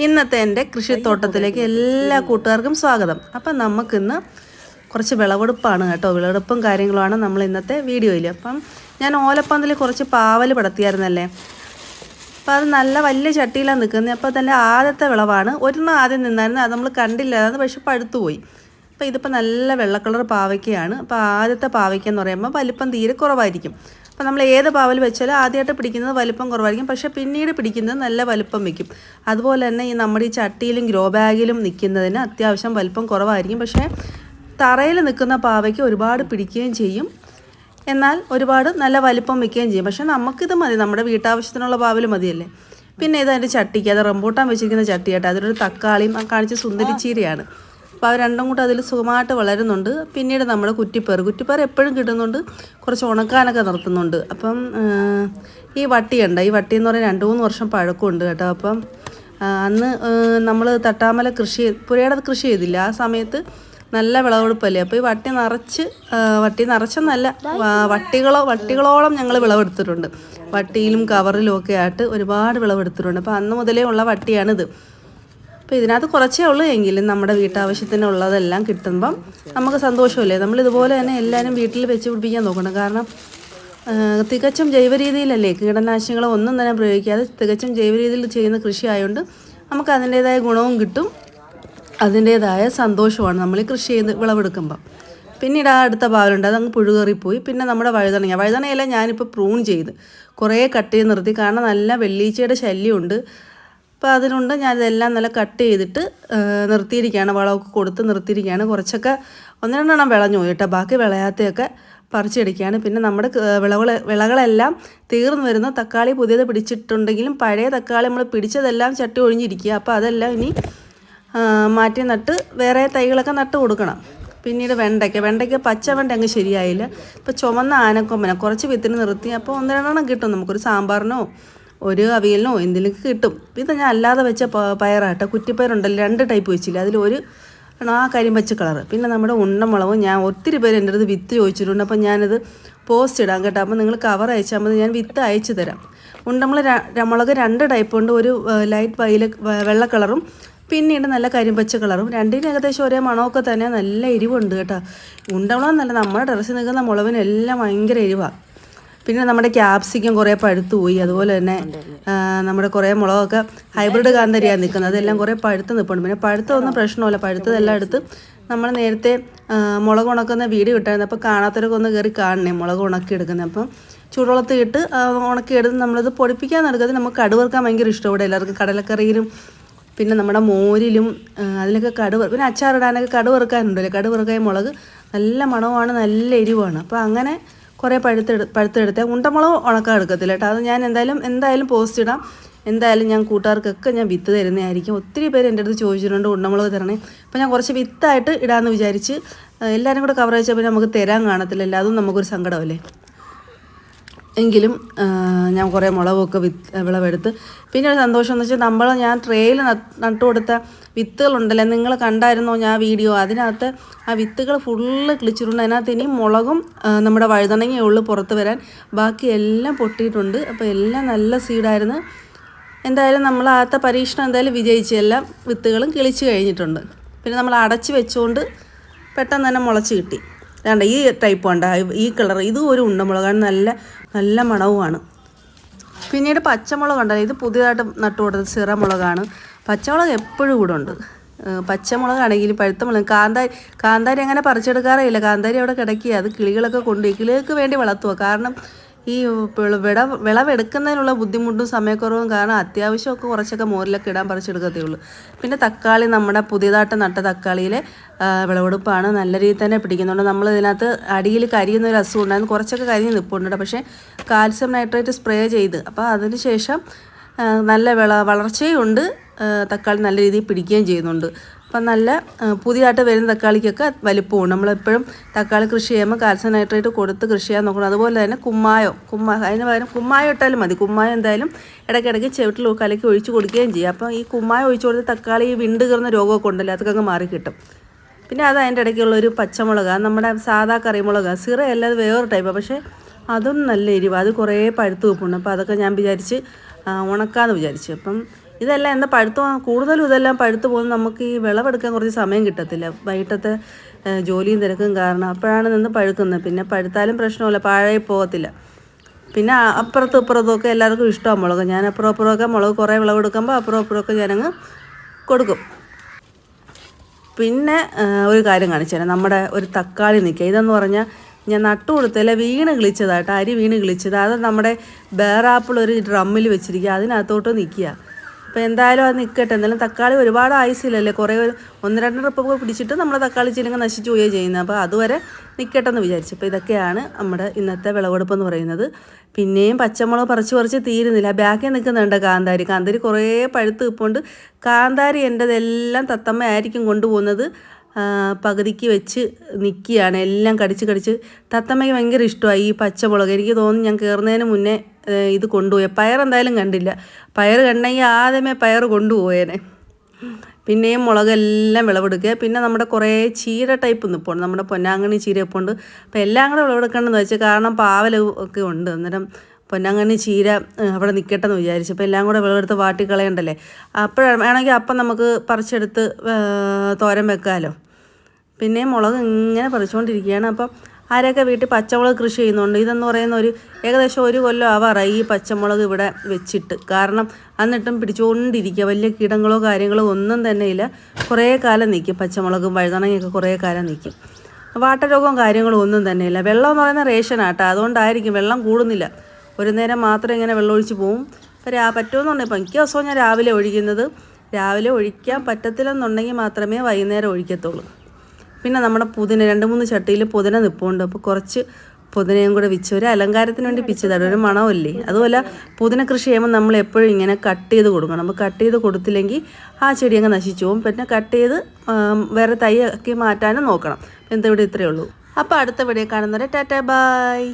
ഇന്നത്തെ എൻ്റെ കൃഷിത്തോട്ടത്തിലേക്ക് എല്ലാ കൂട്ടുകാർക്കും സ്വാഗതം. അപ്പം നമുക്കിന്ന് കുറച്ച് വിളവെടുപ്പാണ് കേട്ടോ, വിളവെടുപ്പും കാര്യങ്ങളുമാണ് നമ്മൾ ഇന്നത്തെ വീഡിയോയിൽ. അപ്പം ഞാൻ ഓലപ്പന്തൽ കുറച്ച് പാവൽ പടത്തിയായിരുന്നല്ലേ, അപ്പോൾ അത് നല്ല വലിയ ചട്ടിയിലാണ് നിൽക്കുന്നത്. അപ്പോൾ തന്നെ ആദ്യത്തെ വിളവാണ്. ഒരെണ്ണം ആദ്യം നിന്നായിരുന്നു, അത് നമ്മൾ കണ്ടില്ലായിരുന്നു, പക്ഷെ പഴുത്തു പോയി. അപ്പോൾ ഇതിപ്പോൾ നല്ല വെള്ള കളർ പാവയ്ക്കയാണ്. അപ്പോൾ ആദ്യത്തെ പാവയ്ക്ക എന്ന് പറയുമ്പോൾ വലിപ്പം തീരെ കുറവായിരിക്കും. അപ്പോൾ നമ്മൾ ഏത് പാവൽ വെച്ചാലും ആദ്യമായിട്ട് പിടിക്കുന്നത് വലിപ്പം കുറവായിരിക്കും, പക്ഷേ പിന്നീട് പിടിക്കുന്നത് നല്ല വലിപ്പം വയ്ക്കും. അതുപോലെ തന്നെ ഈ നമ്മുടെ ഈ ചട്ടിയിലും ഗ്രോ ബാഗിലും നിൽക്കുന്നതിന് അത്യാവശ്യം വലിപ്പം കുറവായിരിക്കും, പക്ഷേ തറയിൽ നിൽക്കുന്ന പാവയ്ക്ക് ഒരുപാട് പിടിക്കുകയും ചെയ്യും, എന്നാൽ ഒരുപാട് നല്ല വലിപ്പം വയ്ക്കുകയും ചെയ്യും. പക്ഷേ നമുക്കിത് മതി, നമ്മുടെ വീട്ടാവശ്യത്തിനുള്ള പാവൽ മതിയല്ലേ. പിന്നെ ഇതതിൻ്റെ ചട്ടിക്ക്, അത് റംബൂട്ടാൻ വെച്ചിരിക്കുന്ന ചട്ടിയായിട്ട് അതിലൊരു തക്കാളിയും കാണിച്ച സുന്ദരിച്ചീരയാണ്. അപ്പോൾ അത് രണ്ടും കൂടെ അതിൽ സുഖമായിട്ട് വളരുന്നുണ്ട്. പിന്നീട് നമ്മുടെ കുറ്റിപ്പയർ എപ്പോഴും കിട്ടുന്നുണ്ട്, കുറച്ച് ഉണക്കാനൊക്കെ നിർത്തുന്നുണ്ട്. അപ്പം ഈ വട്ടിയുണ്ട്, ഈ വട്ടി എന്ന് പറഞ്ഞാൽ 2-3 വർഷം പഴക്കമുണ്ട് കേട്ടോ. അപ്പം അന്ന് നമ്മൾ തട്ടാമല പുരയുടെ കൃഷി ചെയ്തില്ല, ആ സമയത്ത് നല്ല വിളവെടുപ്പല്ലേ. അപ്പോൾ ഈ വട്ടി നിറച്ചെന്നല്ല, വട്ടികളോളം ഞങ്ങൾ വിളവെടുത്തിട്ടുണ്ട്. വട്ടിയിലും കവറിലും ഒക്കെ ആയിട്ട് ഒരുപാട് വിളവെടുത്തിട്ടുണ്ട്. അപ്പോൾ അന്ന് മുതലേ ഉള്ള വട്ടിയാണിത്. അപ്പോൾ ഇതിനകത്ത് കുറച്ചേ ഉള്ളൂ, എങ്കിലും നമ്മുടെ വീട്ടാവശ്യത്തിനുള്ളതെല്ലാം കിട്ടുമ്പം നമുക്ക് സന്തോഷമല്ലേ. നമ്മളിതുപോലെ തന്നെ എല്ലാവരും വീട്ടിൽ വെച്ച് പിടിപ്പിക്കാൻ നോക്കണം. കാരണം തികച്ചും ജൈവ രീതിയിലല്ലേ, കീടനാശിനികളോ ഒന്നും തന്നെ പ്രയോഗിക്കാതെ തികച്ചും ജൈവ രീതിയിൽ ചെയ്യുന്ന കൃഷി ആയതുകൊണ്ട് നമുക്ക് അതിൻ്റേതായ ഗുണവും കിട്ടും, അതിൻ്റേതായ സന്തോഷമാണ് നമ്മൾ ഈ കൃഷി ചെയ്ത് വിളവെടുക്കുമ്പം. പിന്നീട് ആ അടുത്ത പാവലുണ്ട്, അതങ്ങ് പുഴുകറിപ്പോയി. പിന്നെ നമ്മുടെ വഴുതനയെല്ലാം ഞാനിപ്പോൾ പ്രൂൺ ചെയ്ത് കുറേ കട്ട് ചെയ്ത് നിർത്തി, കാരണം നല്ല വെള്ളീച്ചയുടെ ശല്യമുണ്ട്. അപ്പോൾ അതിനുണ്ട് ഞാനിതെല്ലാം നല്ല കട്ട് ചെയ്തിട്ട് നിർത്തിയിരിക്കുകയാണ്, വളമൊക്കെ കൊടുത്ത് നിർത്തിയിരിക്കുകയാണ്. കുറച്ചൊക്കെ 1-2 വിളഞ്ഞു പോയി കേട്ടോ, ബാക്കി വിളയാത്തയൊക്കെ പറിച്ചെടുക്കുകയാണ്. പിന്നെ നമ്മുടെ വിളകളെല്ലാം തീർന്നു വരുന്നു. തക്കാളി പുതിയത് പിടിച്ചിട്ടുണ്ടെങ്കിലും പഴയ തക്കാളി നമ്മൾ പിടിച്ചതെല്ലാം ചട്ടി ഒഴിഞ്ഞിരിക്കുക. അപ്പോൾ അതെല്ലാം ഇനി മാറ്റി നട്ട് വേറെ തൈകളൊക്കെ നട്ട് കൊടുക്കണം. പിന്നീട് വെണ്ടയ്ക്ക പച്ച വെണ്ട അങ്ങ് ശരിയായില്ല. ഇപ്പോൾ ചുമന്ന ആനക്കൊമ്പന കുറച്ച് വിത്തിന് നിർത്തി, അപ്പോൾ 1-2 കിട്ടും, നമുക്കൊരു സാമ്പാറിനോ ഒരു അവിയലിനോ എന്തെങ്കിലും കിട്ടും. ഇത് ഞാൻ അല്ലാതെ വെച്ച പയറാട്ടോ, കുറ്റിപ്പയറുണ്ടല്ലോ, 2 ടൈപ്പ് വെച്ചില്ല, അതിലൊരു ആ കരിമ്പച്ച കളറ്. പിന്നെ നമ്മുടെ ഉണ്ടമുളകും ഞാൻ ഒത്തിരി പേര് എൻ്റെ അടുത്ത് വിത്ത് ചോദിച്ചിട്ടുണ്ട്. അപ്പോൾ ഞാനത് പോസ്റ്റ് ഇടാം കേട്ടോ. അപ്പോൾ നിങ്ങൾ കവർ അയച്ചാൽ മതി, ഞാൻ വിത്ത് അയച്ചു തരാം. മുളക് 2 ടൈപ്പ് ഉണ്ട്, ഒരു ലൈറ്റ് വെള്ള കളറും പിന്നീട് നല്ല കരിമ്പച്ച കളറും. രണ്ടിനും ഏകദേശം ഒരേ മണമൊക്കെ തന്നെ, നല്ല എരിവുണ്ട് കേട്ടോ. ഉണ്ടമുളക് നല്ല നമ്മുടെ ടെറസിൽ നിൽക്കുന്ന മുളകിനെല്ലാം ഭയങ്കര എരിവാണ്. പിന്നെ നമ്മുടെ ക്യാപ്സിക്കം കുറേ പഴുത്തു പോയി. അതുപോലെ തന്നെ നമ്മുടെ കുറേ മുളകൊക്കെ ഹൈബ്രിഡ് കാന്താരിയാണ് നിൽക്കുന്നത്, അതെല്ലാം കുറേ പഴുത്ത് നിൽപ്പുണ്ട്. പിന്നെ പഴുത്തൊന്നും പ്രശ്നമില്ല, പഴുത്തതെല്ലാം എടുത്ത് നമ്മൾ നേരത്തെ മുളക് ഉണക്കുന്ന വീഡിയോ ഇട്ടായിരുന്നു. അപ്പോൾ കാണാത്തവരൊക്കെ ഒന്ന് കയറി കാണണേ, മുളക് ഉണക്കിയെടുക്കുന്നത്. അപ്പം ചൂടുവെള്ളത്തിൽ ഇട്ട് ഉണക്കിയെടുത്ത് നമ്മളിത് പൊടിപ്പിക്കാൻ നടക്കുന്നത്. നമുക്ക് കടുവറുക്കാൻ ഭയങ്കര ഇഷ്ടം ഇവിടെ എല്ലാവർക്കും, കടലക്കറിയിലും പിന്നെ നമ്മുടെ മോരിലും അതിലൊക്കെ പിന്നെ അച്ചാറിടാനൊക്കെ കടുവറുക്കാനുണ്ടല്ലോ. കടുവറുക്കായ മുളക് നല്ല മണമാണ്, നല്ല എരിവാണ്. അപ്പോൾ അങ്ങനെ കുറേ പഴുത്തെടുത്ത ഉണ്ടമുളക് ഉണക്കാൻ എടുക്കത്തില്ല കേട്ടോ. അത് ഞാൻ എന്തായാലും പോസ്റ്റ് ഇടാം. എന്തായാലും ഞാൻ കൂട്ടുകാർക്കൊക്കെ ഞാൻ വിത്ത് തരുന്നതായിരിക്കും. ഒത്തിരി പേര് എൻ്റെ അടുത്ത് ചോദിച്ചിട്ടുണ്ട് ഉണ്ടമുളക് തരണേ. അപ്പോൾ ഞാൻ കുറച്ച് വിത്തായിട്ട് ഇടാമെന്ന് വിചാരിച്ച്, എല്ലാവരും കൂടെ കവർ അയച്ചാൽ പിന്നെ നമുക്ക് തരാൻ കാണത്തില്ലല്ലോ, അതും നമുക്കൊരു സങ്കടമല്ലേ. എങ്കിലും ഞാൻ കുറേ മുളകൊക്കെ വിളവെടുത്ത്. പിന്നെ ഒരു സന്തോഷം എന്ന് വെച്ചാൽ ഞാൻ ട്രേയിൽ നട്ടുകൊടുത്ത വിത്തുകളുണ്ടല്ലോ, നിങ്ങൾ കണ്ടായിരുന്നോ ഞാൻ വീഡിയോ, അതിനകത്ത് ആ വിത്തുകൾ ഫുള്ള് കിളിച്ചിട്ടുണ്ട്. അതിനകത്ത് ഇനി മുളകും നമ്മുടെ വഴുതനങ്ങയേ ഉള്ളൂ പുറത്ത് വരാൻ, ബാക്കി എല്ലാം പൊട്ടിയിട്ടുണ്ട്. അപ്പോൾ എല്ലാം നല്ല സീഡായിരുന്നു. എന്തായാലും നമ്മൾ ആദ്യത്തെ പരീക്ഷണം എന്തായാലും വിജയിച്ച്, എല്ലാ വിത്തുകളും കിളിച്ച് കഴിഞ്ഞിട്ടുണ്ട്. പിന്നെ നമ്മൾ അടച്ച് വെച്ചുകൊണ്ട് പെട്ടെന്ന് തന്നെ മുളച്ച് കിട്ടി. വേണ്ട ഈ ടൈപ്പ് വേണ്ട, ഈ കളർ, ഇതും ഒരു ഉണ്ടമുളകാണ്, നല്ല മണവുമാണ്. പിന്നീട് പച്ചമുളക് ഉണ്ടല്ലോ, ഇത് പുതിയതായിട്ട് നട്ടുകൊടുത്തത് സിറമുളകാണ്. പച്ചമുളക് എപ്പോഴും കൂടെ ഉണ്ട്. പച്ചമുളകാണെങ്കിൽ പഴുത്ത മുളക്, കാന്താരി അങ്ങനെ പറിച്ചെടുക്കാറേ ഇല്ല, കാന്താരി അവിടെ കിടക്കുക. അത് കിളികളൊക്കെ കൊണ്ടുപോയി, കിളികൾക്ക് വേണ്ടി വളർത്തുക. കാരണം ഈ വിളവെടുക്കുന്നതിനുള്ള ബുദ്ധിമുട്ടും സമയക്കുറവും കാരണം അത്യാവശ്യമൊക്കെ കുറച്ചൊക്കെ മോരിലൊക്കെ ഇടാൻ പറിച്ചെടുക്കത്തേ ഉള്ളൂ. പിന്നെ തക്കാളി, നമ്മുടെ പുതിയതായിട്ട് നട്ട തക്കാളിയിലെ വിളവെടുപ്പാണ്, നല്ല രീതിയിൽ തന്നെ പിടിക്കുന്നുണ്ട്. നമ്മൾ ഇതിനകത്ത് അടിയിൽ കരിയുന്ന ഒരു അസുഖം ഉണ്ടായിരുന്നു, കുറച്ചൊക്കെ കരിഞ്ഞ് നിൽപ്പുണ്ട്. പക്ഷേ കാൽസ്യം നൈട്രേറ്റ് സ്പ്രേ ചെയ്ത്, അപ്പോൾ അതിന് ശേഷം നല്ല വളർച്ചയുണ്ട്, തക്കാളി നല്ല രീതിയിൽ പിടിക്കുകയും ചെയ്യുന്നുണ്ട്. അപ്പം നല്ല പുതിയതായിട്ട് വരുന്ന തക്കാളിക്കൊക്കെ വലിപ്പമുണ്ട്. നമ്മളെപ്പോഴും തക്കാളി കൃഷി ചെയ്യുമ്പോൾ കാൽസ്യം നൈട്രേറ്റ് കൊടുത്ത് കൃഷി ചെയ്യാൻ നോക്കണം. അതുപോലെ തന്നെ അതിന് പകരം കുമ്മായം ഇട്ടാലും മതി. കുമ്മായം എന്തായാലും ഇടയ്ക്കിടയ്ക്ക് ചുവട്ടിൽ കലക്കി ഒഴിച്ച് കൊടുക്കുകയും ചെയ്യും. അപ്പം ഈ കുമ്മായം ഒഴിച്ച് കൊടുത്ത് തക്കാളി വിണ്ട് കയറുന്ന രോഗമൊക്കെ ഉണ്ടല്ലോ, അതൊക്കെ അങ്ങ് മാറി കിട്ടും. പിന്നെ അത് അതിൻ്റെ ഇടയ്ക്കുള്ളൊരു പച്ചമുളക്, നമ്മുടെ സാധാ കറിമുളക്, സിറയല്ല, അത് വേറൊരു ടൈപ്പാണ്, പക്ഷേ അതും നല്ല എരിവ്, അത് കുറേ പഴുത്ത് വെപ്പുണ്ട്. അപ്പോൾ അതൊക്കെ ഞാൻ വിചാരിച്ച് ഉണക്കാമെന്ന് വിചാരിച്ചു. അപ്പം ഇതെല്ലാം എന്താ കൂടുതലും ഇതെല്ലാം പഴുത്ത് പോകുന്നത് നമുക്ക് ഈ വിളവെടുക്കാൻ കുറച്ച് സമയം കിട്ടത്തില്ല. വൈകിട്ടത്തെ ജോലിയും തിരക്കും കാരണം അപ്പോഴാണ് നിന്ന് പഴുക്കുന്നത്. പിന്നെ പഴുത്താലും പ്രശ്നമില്ല, പാഴായി പോകത്തില്ല. പിന്നെ അപ്പുറത്തും ഇപ്പുറത്തുമൊക്കെ എല്ലാവർക്കും ഇഷ്ടമാണ് മുളക്. ഞാൻ അപ്പുറമൊക്കെ മുളക് കുറേ വിളവെടുക്കുമ്പോൾ അപ്പുറമൊക്കെ ഞാനങ്ങ് കൊടുക്കും. പിന്നെ ഒരു കാര്യം കാണിച്ചു തരാം. നമ്മുടെ ഒരു തക്കാളി നിൽക്കുക. ഇതെന്ന് പറഞ്ഞാൽ ഞാൻ നട്ടു കൊടുത്തല്ല, വീണ് കിളിച്ചതായിട്ട്, അരി വീണ് കിളിച്ചത്. അത് നമ്മുടെ ബേറാപ്പിൾ ഒരു ഡ്രമ്മിൽ വെച്ചിരിക്കുക, അതിനകത്തോട്ട് നിൽക്കുക. അപ്പോൾ എന്തായാലും അത് നിൽക്കട്ടെ. എന്തായാലും തക്കാളി ഒരുപാട് ആയുസില്ലല്ലേ, കുറേ 1-2 ട്രിപ്പൊക്കെ പിടിച്ചിട്ട് നമ്മുടെ തക്കാളി ചിലങ്ങ് നശിച്ചു പോവുകയാണ് ചെയ്യുന്നത്. അപ്പോൾ അതുവരെ നിൽക്കട്ടെ എന്ന് വിചാരിച്ചു. അപ്പോൾ ഇതൊക്കെയാണ് നമ്മുടെ ഇന്നത്തെ വിളവെടുപ്പ് എന്ന് പറയുന്നത്. പിന്നെയും പച്ചമുളക് പറിച്ച് തീരുന്നില്ല. ബാക്കിൽ നിൽക്കുന്നുണ്ട് കാന്താരി കുറേ പഴുത്ത് നിൽപ്പുണ്ട്. കാന്താരി എൻ്റെതെല്ലാം തത്തമ്മ ആയിരിക്കും കൊണ്ടുപോകുന്നത്. പകുതിക്ക് വെച്ച് നിൽക്കുകയാണ്, എല്ലാം കടിച്ച്. തത്തമ്മയ്ക്ക് ഭയങ്കര ഇഷ്ടമായി ഈ പച്ചമുളക്. എനിക്ക് തോന്നുന്നു ഞാൻ കയറുന്നതിന് മുന്നേ ഇത് കൊണ്ടുപോയി. പയർ എന്തായാലും കണ്ടില്ല. പയർ കണ്ടെങ്കിൽ ആദ്യമേ പയർ കൊണ്ടുപോയേനെ. പിന്നെയും മുളകെല്ലാം വിളവെടുക്കുക. പിന്നെ നമ്മുടെ കുറേ ചീര ടൈപ്പ് നിൽപ്പുണ്ട്, നമ്മുടെ പൊന്നാങ്കണ്ണി ചീര നിൽപ്പുണ്ട്. അപ്പോൾ എല്ലാം കൂടെ വിളവെടുക്കണമെന്ന് വെച്ചാൽ കാരണം പാവൽ ഒക്കെ ഉണ്ട്. അന്നേരം പൊന്നാങ്കണ്ണി ചീര അവിടെ നിൽക്കട്ടെ എന്ന് വിചാരിച്ചു. അപ്പോൾ എല്ലാം കൂടെ വിളവെടുത്ത് വാട്ടിക്കളയണ്ടല്ലേ. വേണമെങ്കിൽ അപ്പം നമുക്ക് പറിച്ചെടുത്ത് തോരൻ വെക്കാമല്ലോ. പിന്നെ മുളക് ഇങ്ങനെ പറിച്ചുകൊണ്ടിരിക്കുകയാണ്. അപ്പം ആരൊക്കെ വീട്ടിൽ പച്ചമുളക് കൃഷി ചെയ്യുന്നുണ്ട്? ഇതെന്ന് പറയുന്ന ഏകദേശം 1 കൊല്ലം ആവാറായി ഈ പച്ചമുളക് ഇവിടെ വെച്ചിട്ട്. കാരണം എന്നിട്ടും പിടിച്ചുകൊണ്ടിരിക്കുക, വലിയ കീടങ്ങളോ കാര്യങ്ങളോ ഒന്നും തന്നെ ഇല്ല. കുറേ കാലം നിൽക്കും. പച്ചമുളകും വഴുതനങ്ങയൊക്കെ കുറേ കാലം നിൽക്കും. വാട്ടരോഗവും കാര്യങ്ങളും ഒന്നും തന്നെ ഇല്ല. വെള്ളം എന്ന് പറയുന്ന റേഷനാട്ടോ, അതുകൊണ്ടായിരിക്കും വെള്ളം കൂടുന്നില്ല. ഒരു നേരം മാത്രം ഇങ്ങനെ വെള്ളം ഒഴിച്ച് പോവും. ഇപ്പോൾ പറ്റുമെന്നുണ്ടെങ്കിൽ ഇപ്പം മിക്ക ദിവസവും ഞാൻ രാവിലെ ഒഴിക്കുന്നത്. രാവിലെ ഒഴിക്കാൻ പറ്റത്തില്ലെന്നുണ്ടെങ്കിൽ മാത്രമേ വൈകുന്നേരം ഒഴിക്കത്തുള്ളൂ. പിന്നെ നമ്മുടെ പുതിന 2-3 ചട്ടിയിൽ പുതിന നിൽപ്പുണ്ട്. അപ്പോൾ കുറച്ച് പുതിനയും കൂടെ വെച്ച് ഒരു അലങ്കാരത്തിന് വേണ്ടി പിച്ചതാണ്, ഒരു മണമല്ലേ. അതുപോലെ പുതിന കൃഷി ചെയ്യുമ്പോൾ നമ്മൾ എപ്പോഴും ഇങ്ങനെ കട്ട് ചെയ്ത് കൊടുക്കണം. അപ്പോൾ കട്ട് ചെയ്ത് കൊടുത്തില്ലെങ്കിൽ ആ ചെടി അങ്ങ് നശിച്ചു പോകും. പിന്നെ കട്ട് ചെയ്ത് വേറെ തൈ ആക്കി മാറ്റാനും നോക്കണം. എന്താ ഇവിടെ ഇത്രയേ ഉള്ളൂ. അപ്പോൾ അടുത്ത വീഡിയോ കാണുന്നവരെ ടാറ്റാ ബൈ.